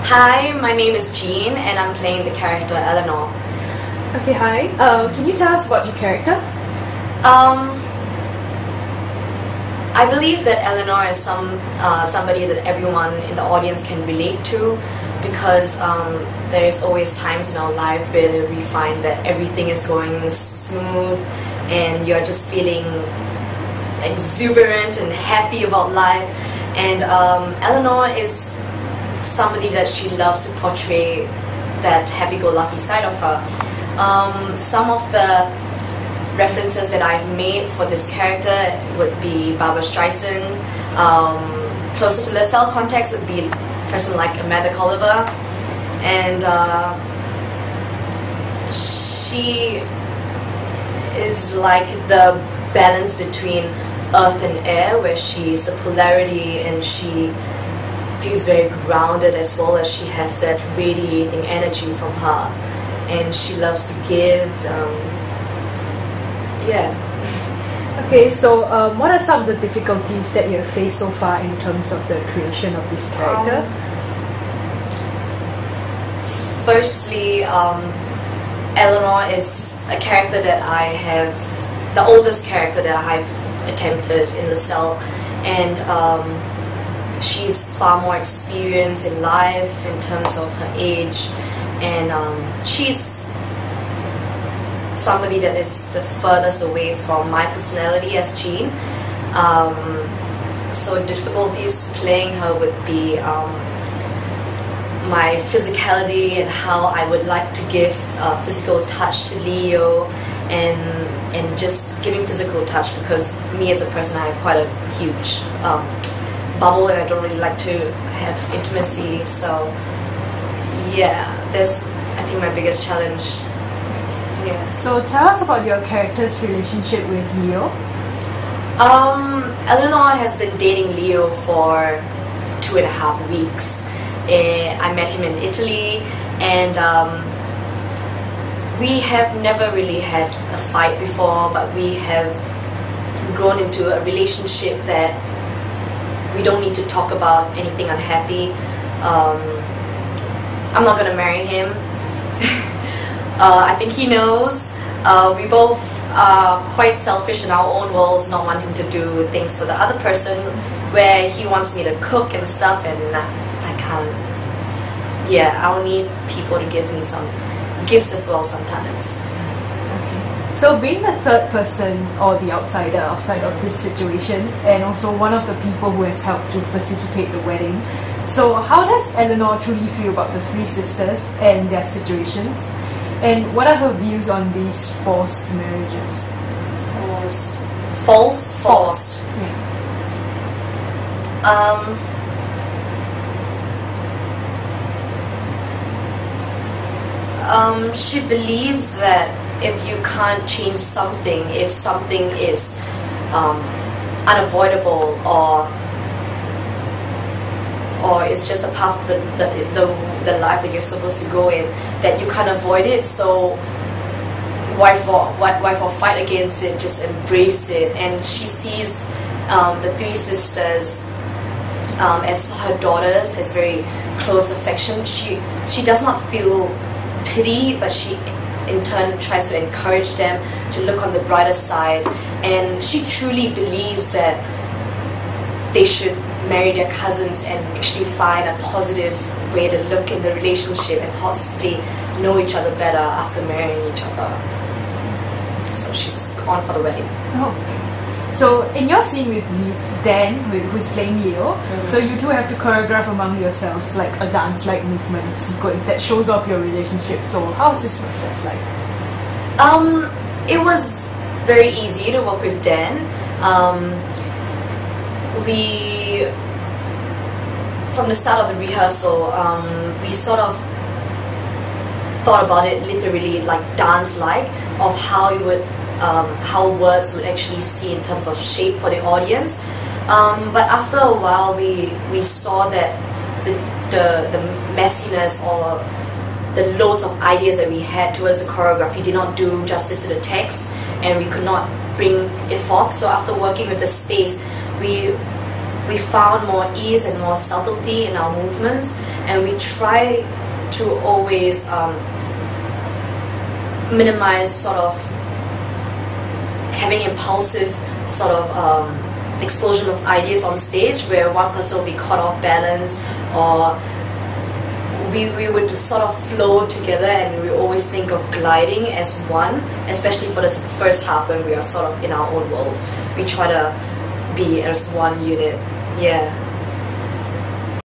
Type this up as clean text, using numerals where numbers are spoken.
Hi, my name is Jean and I'm playing the character Eleanor. Okay, hi. Can you tell us about your character? I believe that Eleanor is somebody that everyone in the audience can relate to, because there's always times in our life where we find that everything is going smooth and you're just feeling exuberant and happy about life. And Eleanor is somebody that she loves to portray that happy-go-lucky side of her. Some of the references that I've made for this character would be Barbra Streisand. Closer to LaSalle context would be a person like Amanda Colliver, and she is like the balance between earth and air, where she's the polarity and she feels very grounded, as well as she has that radiating energy from her, and she loves to give. Yeah. Okay, so what are some of the difficulties that you have faced so far in terms of the creation of this character? Firstly, Eleanor is a character that I have, the oldest character that I've attempted in LaSalle, and she's far more experienced in life in terms of her age, and she's somebody that is the furthest away from my personality as Jean. So difficulties playing her would be my physicality and how I would like to give physical touch to Leo, and just giving physical touch, because me as a person, I have quite a huge bubble and I don't really like to have intimacy. So yeah, that's, I think, my biggest challenge. Yeah. So tell us about your character's relationship with Leo. Eleanor has been dating Leo for 2.5 weeks. I met him in Italy, and we have never really had a fight before, but we have grown into a relationship that we don't need to talk about anything unhappy. I'm not gonna marry him. I think he knows. We both are quite selfish in our own worlds, not wanting to do things for the other person, where he wants me to cook and stuff, and I can't. Yeah, I'll need people to give me some gifts as well sometimes. Okay. So being the third person or the outside of this situation, and also one of the people who has helped to facilitate the wedding, so how does Eleanor truly feel about the three sisters and their situations? And what are her views on these forced marriages? Forced? Yeah. She believes that if you can't change something, if something is unavoidable, or it's just a path of the life that you're supposed to go in, that you can't avoid it. So why for fight against it? Just embrace it. And she sees the three sisters as her daughters, as very close affection. She does not feel pity, but she in turn tries to encourage them to look on the brighter side, and she truly believes that they should marry their cousins and actually find a positive way to look in the relationship and possibly know each other better after marrying each other. So she's on for the wedding. Oh, okay. So in your scene with Dan, who's playing Leo, so you two have to choreograph among yourselves like a dance-like movement sequence that shows off your relationship. So how's this process like? It was very easy to work with Dan. We, from the start of the rehearsal, we sort of thought about it literally like dance-like, of how it would, how words would actually see in terms of shape for the audience. But after a while, we saw that the messiness or the loads of ideas that we had towards the choreography did not do justice to the text, and we could not bring it forth. So after working with the space, we we found more ease and more subtlety in our movements, and we try to always minimize sort of having impulsive sort of explosion of ideas on stage where one person will be caught off balance, or we would sort of flow together, and we always think of gliding as one, especially for the first half when we are sort of in our own world. We try to be as one unit. Yeah.